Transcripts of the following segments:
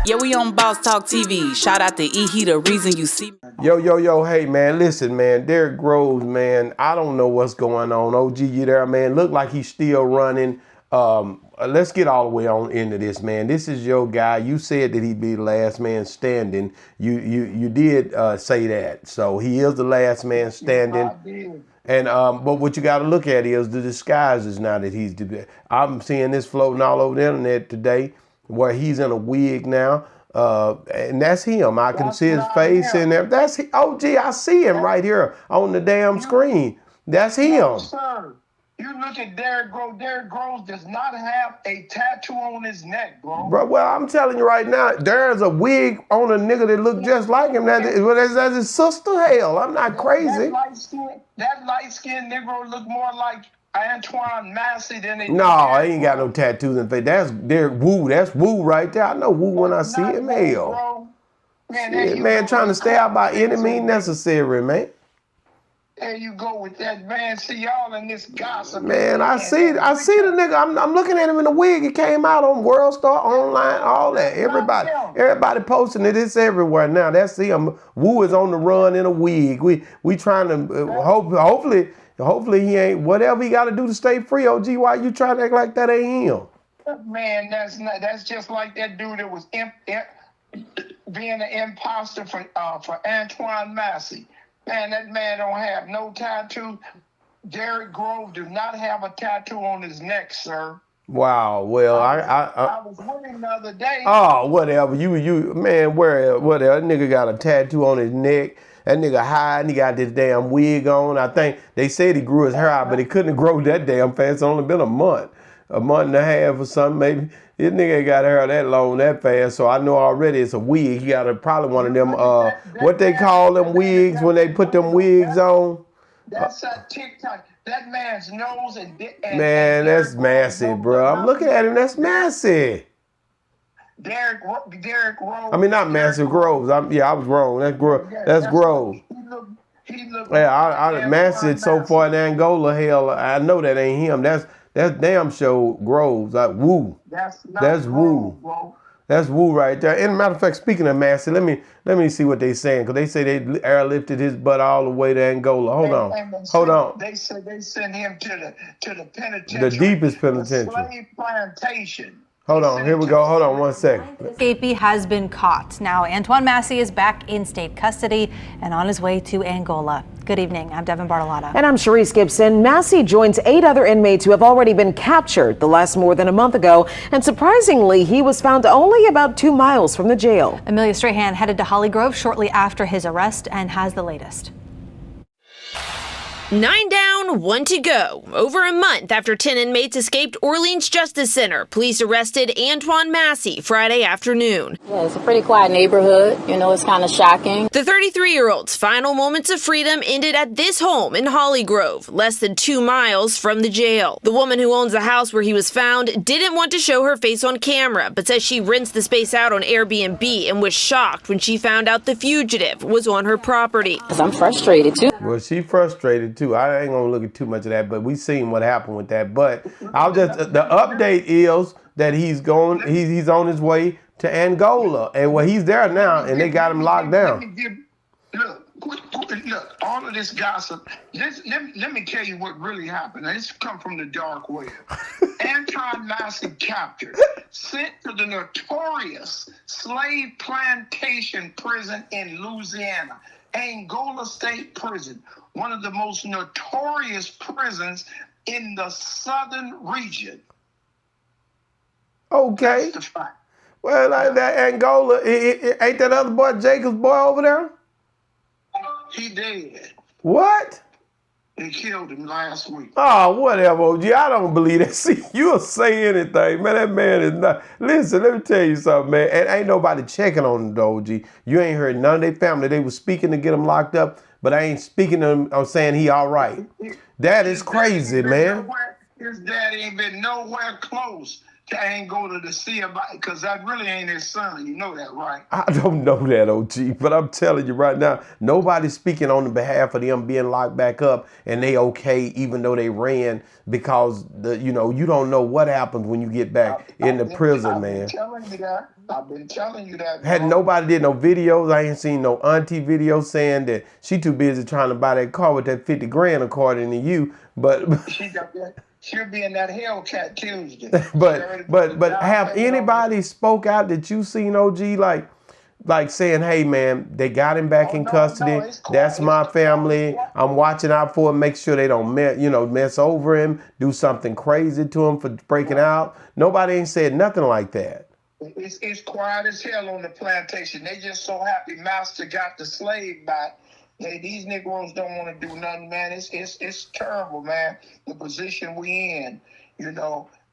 Yeah, we on Boss Talk TV. Shout out to E. He the reason you see me. Yo, hey, man, listen, man, Derrick Groves, man, I don't know what's going on. OG, you there, man? Look like he's still running. Let's get all the way on into this, man. This is your guy. You said that he'd be the last man standing. You did say that. So he is the last man standing. And but what you got to look at is the disguises now that he's. I'm seeing this floating all over the internet today, where he's in a wig now. And that's him. I can see his face in there. That's OG. I see him right here on the damn screen. That's him. No, sir. You look at Derrick Groves. Derrick Groves does not have a tattoo on his neck, bro. Bro, well, I'm telling you right now, there's a wig on a nigga that look just like him. That's his sister. Hell, I'm not crazy. That light-skinned Negro look more like Antoine Massie than they. No, he ain't got no tattoos in the face. That's Derrick Woo. That's Woo right there. I know Woo when I see him. Hell. Man, trying to stay out by any means necessary, man. There you go with that, man. See y'all in this gossip. Man, I see the nigga. I'm looking at him in the wig. It came out on World Star Online, all that. Everybody posting it. It's everywhere now. That's him. Woo is on the run in a wig. We trying to hopefully he ain't whatever he got to do to stay free. OG, why you trying to act like that ain't him? Man, that's just like that dude that was being an imposter for Antoine Massie. Man, that man don't have no tattoo. Derrick Groves does not have a tattoo on his neck, sir. Wow. Well, I was with him the other day. Oh, whatever. You man, whatever. That nigga got a tattoo on his neck. That nigga high and he got this damn wig on. I think they said he grew his hair out, but he couldn't have grown that damn fast. It's only been a month and a half or something, maybe. This nigga ain't got hair that long, that fast, so I know already it's a wig. He got probably one of them, what they call them wigs when they put them wigs on? That's a TikTok. That man's nose and man, that's Massey, bro. I'm looking at him, that's Massey. Derrick Groves. I mean, not Massey, Groves. I was wrong. That's Groves. He looked Massey so far in Angola, hell, I know that ain't him. That's damn show Groves. Like Woo. That's Woo. Bro. That's Woo right there. And matter of fact, speaking of Massey, let me see what they saying, because they say they airlifted his butt all the way to Angola. Hold on. They said they sent him to the penitentiary. The deepest penitentiary. The slave plantation. Hold on, here we go. Hold on one second. ESCAPEE has been caught. Now, Antoine Massie is back in state custody and on his way to Angola. Good evening. I'm Devin Bartolotta. And I'm Sharice Gibson. Massie joins 8 other inmates who have already been captured the last more than a month ago. And surprisingly, he was found only about 2 miles from the jail. Amelia Strahan headed to Holly Grove shortly after his arrest and has the latest. 9 down, 1 to go. Over a month after 10 inmates escaped Orleans Justice Center, police arrested Antoine Massie Friday afternoon. Yeah, it's a pretty quiet neighborhood. You know, it's kind of shocking. The 33-year-old's final moments of freedom ended at this home in Holly Grove, less than 2 miles from the jail. The woman who owns the house where he was found didn't want to show her face on camera, but says she rents the space out on Airbnb and was shocked when she found out the fugitive was on her property. Because I'm frustrated, too. Well, she frustrated too. I ain't gonna look at too much of that, but we seen what happened with that. But I'll just the update is that he's on his way to Angola, and well, he's there now, and they got him locked down. Look, all of this gossip. Let me tell you what really happened. This come from the dark web. Antoine Massie captured, sent to the notorious slave plantation prison in Louisiana. Angola State Prison, one of the most notorious prisons in the southern region. Okay. That's the fact. Well, like that Angola, ain't that other boy, Jacob's boy over there? He dead. What? They killed him last week. Oh, whatever, OG. I don't believe that. See, you'll say anything, man. That man is not. Listen, let me tell you something, man. And ain't nobody checking on him, though, OG. You ain't heard none of their family. They was speaking to get him locked up, but I ain't speaking to him or saying he all right. That is crazy, man. His daddy ain't been nowhere close to Angola to see about it, because that really ain't his son. You know that, right? I don't know that, OG, but I'm telling you right now, nobody's speaking on the behalf of them being locked back up and they okay, even though they ran, because you don't know what happens when you get back in the prison, man. I've been telling you that. I've been telling you that. Had nobody did no videos. I ain't seen no auntie video saying that she too busy trying to buy that car with that 50 grand according to you. But she got that. She'll be in that Hellcat Tuesday. but have anybody spoke out that you seen, OG, like saying, hey man, they got him back in custody. That's my family. I'm watching out for him. Make sure they don't mess over him, do something crazy to him for breaking out. Nobody ain't said nothing like that. It's quiet as hell on the plantation. They just so happy Master got the slave back. These Negroes don't want to do nothing, man. It's terrible, man. The position we in,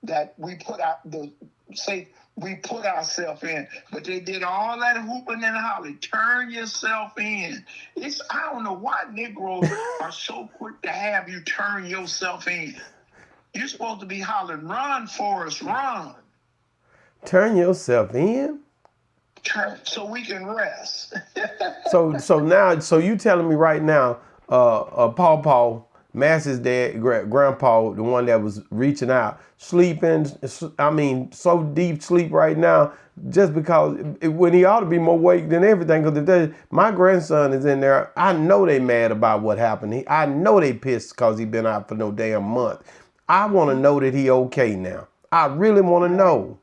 that we put ourselves in. But they did all that hooping and hollering. Turn yourself in. I don't know why Negroes are so quick to have you turn yourself in. You're supposed to be hollering, run, Forrest, run. Turn yourself in? So we can rest. so you telling me right now, Paw, Massey's dad, grandpa, the one that was reaching out, sleeping, so deep sleep right now, just because when he ought to be more awake than everything. Because my grandson is in there, I know they mad about what happened. I know they pissed because he been out for no damn month. I want to know that he okay now. I really want to know.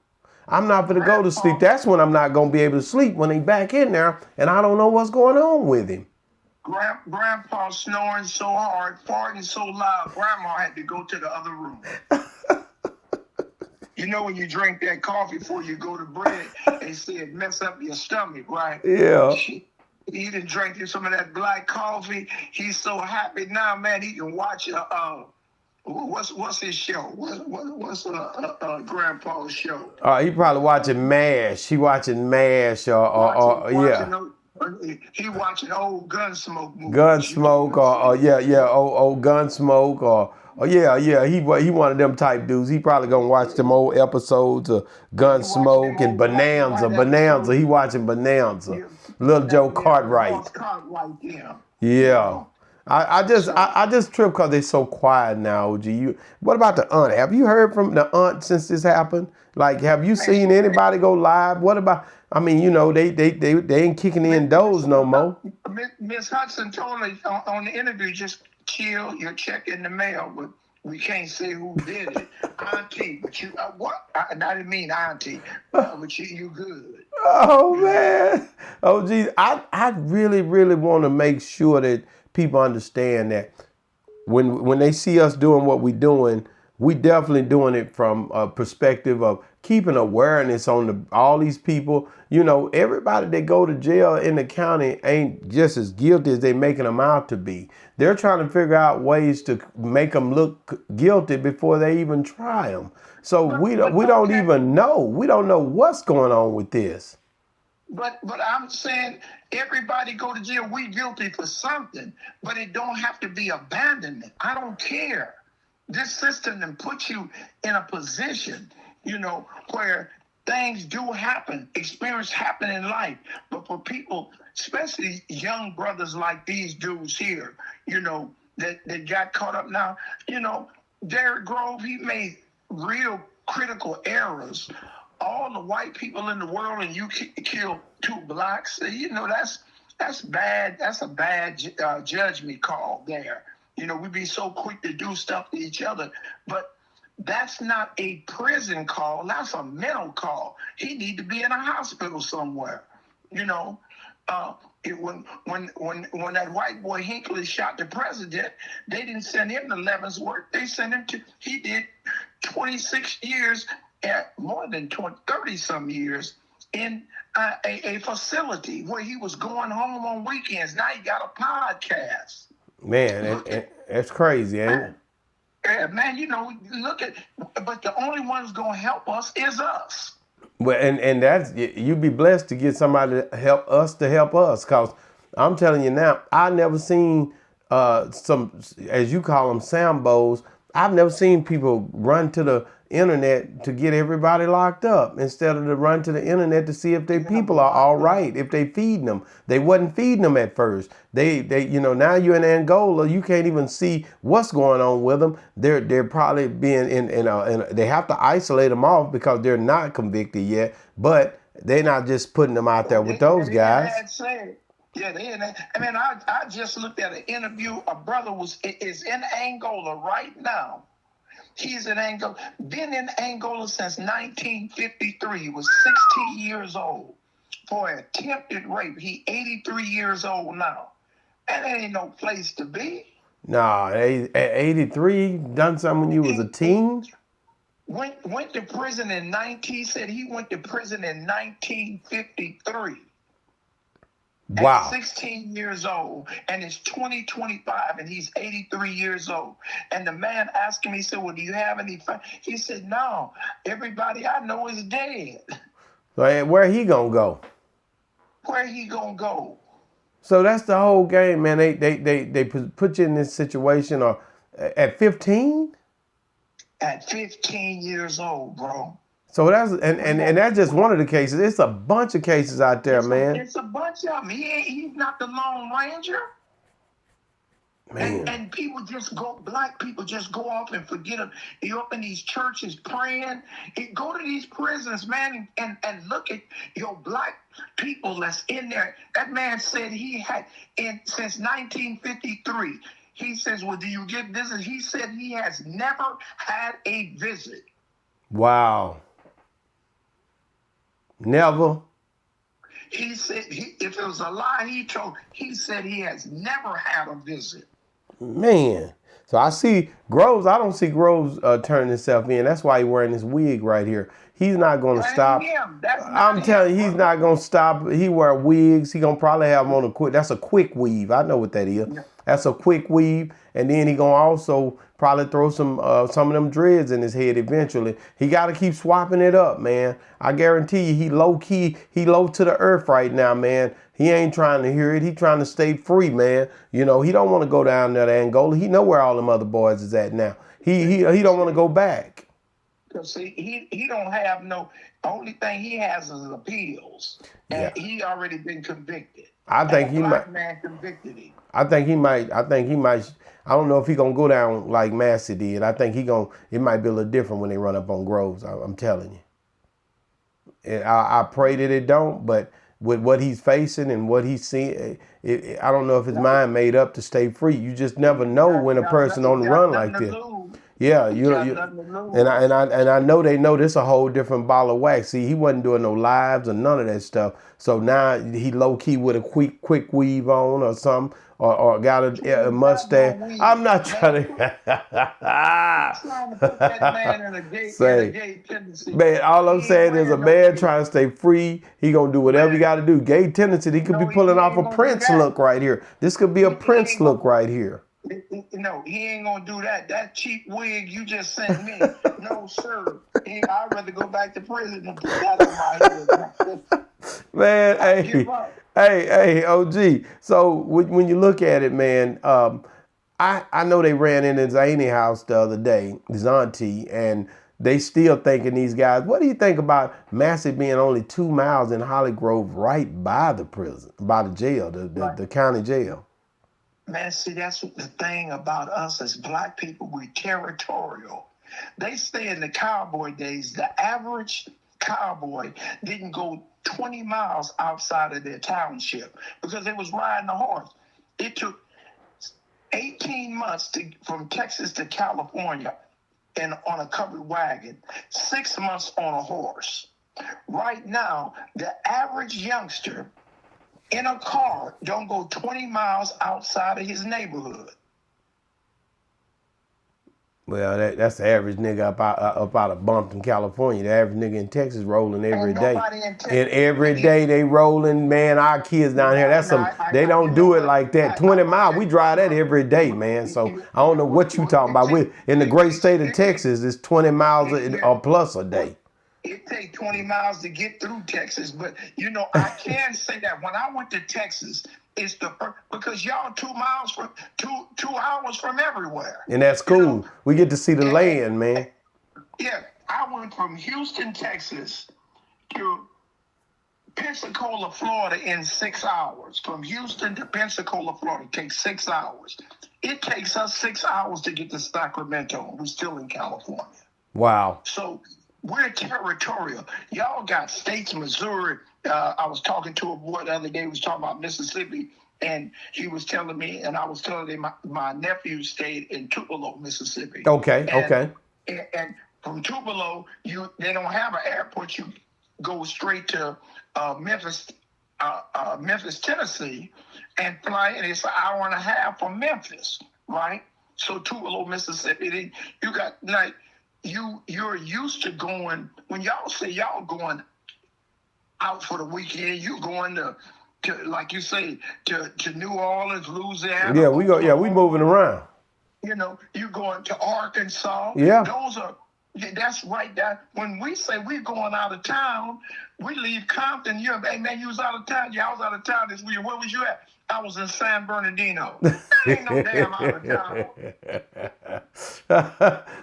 I'm not going to go to sleep. That's when I'm not going to be able to sleep, when he back in there and I don't know what's going on with him. Grandpa snoring so hard, farting so loud, Grandma had to go to the other room. When you drink that coffee before you go to bed, they say it mess up your stomach, right? Yeah. He done drank some of that black coffee. He's so happy now, man, he can watch what's his show? What's Grandpa's show? He probably watching MASH. He watching MASH yeah. He watching old Gunsmoke movies. Gunsmoke old Gunsmoke yeah. He one of them type dudes. He probably gonna watch them old episodes of Gunsmoke and Bonanza. He watching Bonanza. Little Joe Cartwright. Yeah. I just trip because they're so quiet now, OG. What about the aunt? Have you heard from the aunt since this happened? Like, have you seen anybody go live? What about? They ain't kicking in doors no more. Miss Hudson told me on the interview, just chill. Your check in the mail, but we can't say who did it. Auntie, but you what? I didn't mean auntie, but you good. Oh man, OG, I really want to make sure that people understand that when they see us doing what we're doing, we definitely doing it from a perspective of keeping awareness on all these people. Everybody that go to jail in the county ain't just as guilty as they making them out to be. They're trying to figure out ways to make them look guilty before they even try them. So we don't even know. We don't know what's going on with this. But I'm saying everybody go to jail. We guilty for something, but it don't have to be abandonment. I don't care. This system then puts you in a position, where things do happen, experience happen in life. But for people, especially young brothers like these dudes here, that got caught up now, Derrick Groves, he made real critical errors. All the white people in the world, and you kill 2 blacks. That's bad. That's a bad judgment call there. We be so quick to do stuff to each other, but that's not a prison call. That's a mental call. He need to be in a hospital somewhere. When that white boy Hinckley shot the president, they didn't send him to Leavenworth. They sent him to. He did 26 years. At more than 30-some years in a facility where he was going home on weekends. Now he got a podcast. Man, that's crazy, ain't it? Yeah, man, look at, but the only one's going to help us is us. Well, and that's, you'd be blessed to get somebody to help us, because I'm telling you now, I never seen some, as you call them, Sambos. I've never seen people run to the internet to get everybody locked up instead of to run to the internet to see if their people are all right, if they feeding them. They wasn't feeding them at first. They now you're in Angola, you can't even see what's going on with them. They're probably being they have to isolate them off because they're not convicted yet, but they're not just putting them out there with those guys. Yeah, I just looked at an interview. A brother is in Angola right now. He's in Angola, been in Angola since 1953. He was 16 years old for attempted rape. He 83 years old now. And there ain't no place to be. Nah, at 83, done something when you was a teen? Went to prison in he said he went to prison in 1953. Wow. At 16 years old, and it's 2025, and he's 83 years old. And the man asked him, he said, well, do you have any friends? He said, no, everybody I know is dead. So where he gonna go? Where he gonna go? So that's the whole game, man. They put you in this situation at 15? At 15 years old, bro. So that's and that's just one of the cases. It's a bunch of cases out there, man. It's a bunch of them. He's not the Lone Ranger. Man. And people black people just go off and forget them. You're up in these churches praying. Go to these prisons, man, and look at your black people that's in there. That man said he had since 1953. He says, well, do you get visits? He said he has never had a visit. Wow. Never. He said, if it was a lie he said he has never had a visit. Man. So I see Groves. I don't see Groves turning himself in. That's why he's wearing this wig right here. He's not going to stop. I'm telling you, he's not going to stop. He wear wigs. He going to probably have on that's a quick weave. I know what that is. That's a quick weave. And then he going to also probably throw some of them dreads in his head eventually. He got to keep swapping it up, man. I guarantee you, he low key, he low to the earth right now, man. He ain't trying to hear it. He trying to stay free, man. You know, he don't want to go down there to Angola. He know where all them other boys is at now. He don't want to go back. Because he don't have only thing he has is appeals. And he already been convicted. I think he might. Man convicted him. I think he might. I don't know if he gonna go down like Massie did. I think it might be a little different when they run up on Groves. I'm telling you. And I pray that it don't, but with what he's facing and what he's seeing, I don't know if his mind made up to stay free. You just never know when a person on the run like this. Yeah, and I know they know this a whole different ball of wax. See, he wasn't doing no lives or none of that stuff. So now he low key with a quick weave on or something, or got a mustache. I'm not trying to. Put that man in a gay tendency. Man, all I'm saying is a man trying to stay free. He gonna do whatever he got to do. Gay tendency. He could be pulling off a Prince look right here. This could be a Prince look right here. No, he ain't gonna do that. That cheap wig you just sent me. No, sir. I'd rather go back to prison than put that on my head. Man, hey, OG. So when you look at it, man, I know they ran into Zany house the other day, his auntie, and they still thinking these guys. What do you think about Massey being only 2 miles in Holly Grove, right by the prison, by the jail, the county jail? Man, see, that's the thing about us as black people. We're territorial. They say in the cowboy days, the average cowboy didn't go 20 miles outside of their township because they was riding a horse. It took 18 months from Texas to California on a covered wagon, 6 months on a horse. Right now, the average youngster in a car don't go 20 miles outside of his neighborhood. Well, that's the average nigga up out of Bumpton, California. The average nigga in Texas rolling every day. And every day they rolling, man. Our kids down here, they don't do it like that. 20 miles, we drive that every day, man. So I don't know what you talking about. In the great state of Texas, it's 20 miles or plus a day. It takes 20 miles to get through Texas, but I can say that when I went to Texas, it's because y'all 2 miles from 2 hours from everywhere. And that's cool. We get to see the land, man. Yeah, I went from Houston, Texas to Pensacola, Florida in 6 hours. From Houston to Pensacola, Florida takes 6 hours. It takes us 6 hours to get to Sacramento. We're still in California. Wow. So we're territorial. Y'all got states, Missouri. I was talking to a boy the other day, he was talking about Mississippi, and he was telling me, and I was telling him my nephew stayed in Tupelo, Mississippi. Okay, okay. And from Tupelo, they don't have an airport. You go straight to Memphis, Tennessee, and fly, and it's an hour and a half from Memphis, right? So Tupelo, Mississippi, you got like you're used to going. When y'all say y'all going out for the weekend, you going to like you say to New Orleans, Louisiana. Yeah, we go. Yeah, we moving around. You know, you going to Arkansas. Yeah. That's right. That when we say we're going out of town, we leave Compton. Hey man, you was out of town. Yeah, I was out of town this week. Where was you at? I was in San Bernardino. Ain't no damn out of town.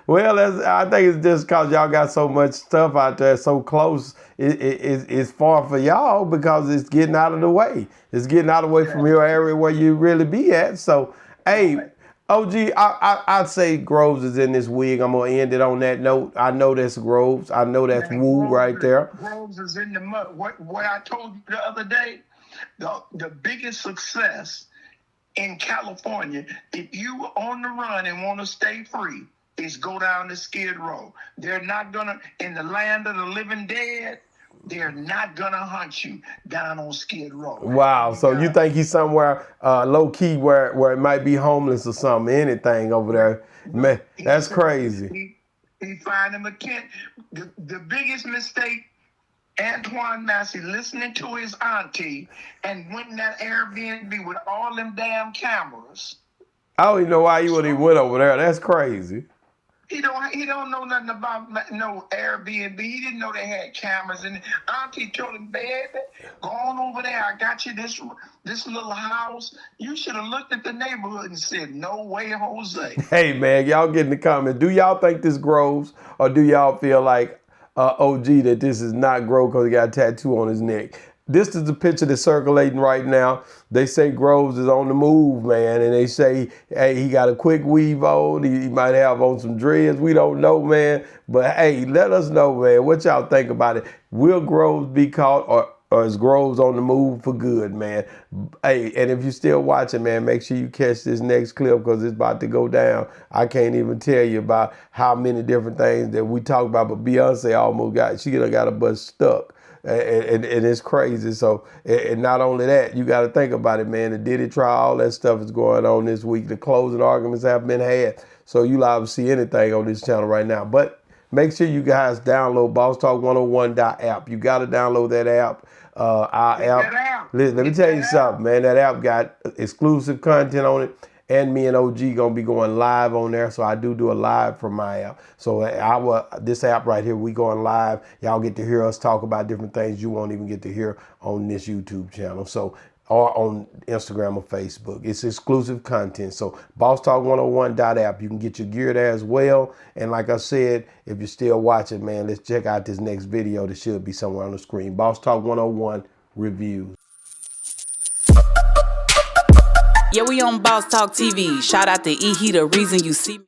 Well, I think it's just because y'all got so much stuff out there so close. It's far for y'all because it's getting out of the way. It's getting out of the way from your area where you really be at. So, hey, OG, I'd say Groves is in this wig. I'm going to end it on that note. I know that's Groves. I know that's Woo right there. Groves is in the mud. What I told you the other day, the biggest success in California, if you are on the run and want to stay free, is go down to Skid Row. They're not going to, in the land of the living dead, they're not going to hunt you down on Skid Row. Wow. So you think he's somewhere low key where it might be homeless or something, anything over there. Man, that's crazy. He find him a tent. The biggest mistake, Antoine Massie listening to his auntie and went in that Airbnb with all them damn cameras. I don't even know why he would have went over there. That's crazy. He don't know nothing about no Airbnb. He didn't know they had cameras. And auntie told him, baby, go on over there. I got you this little house. You should have looked at the neighborhood and said, no way, Jose. Hey, man, y'all get in the comments. Do y'all think this Groves, or do y'all feel like OG that this is not Groves because he got a tattoo on his neck? This is the picture that's circulating right now. They say Groves is on the move, man, and they say, hey, he got a quick weave on. He might have on some dreads. We don't know, man. But, hey, let us know, man. What y'all think about it? Will Groves be caught, or is Groves on the move for good, man? Hey, and if you're still watching, man, make sure you catch this next clip because it's about to go down. I can't even tell you about how many different things that we talk about, but Beyonce almost got a bus stuck. And it's crazy. So, and not only that, you got to think about it, man. The Diddy trial, all that stuff is going on this week. The closing arguments have been had. So you liable to see anything on this channel right now. But make sure you guys download BossTalk101.app. You got to download that app. Our app. Listen, let me tell you something, man. That app got exclusive content on it. And me and OG gonna be going live on there, so I do a live from my app. So this app right here, we going live. Y'all get to hear us talk about different things you won't even get to hear on this YouTube channel. So, or on Instagram or Facebook. It's exclusive content. So BossTalk101.app. You can get your gear there as well. And like I said, if you're still watching, man, let's check out this next video that should be somewhere on the screen. Boss Talk 101 reviews. Yeah, we on Boss Talk TV. Shout out to E. He the reason you see me.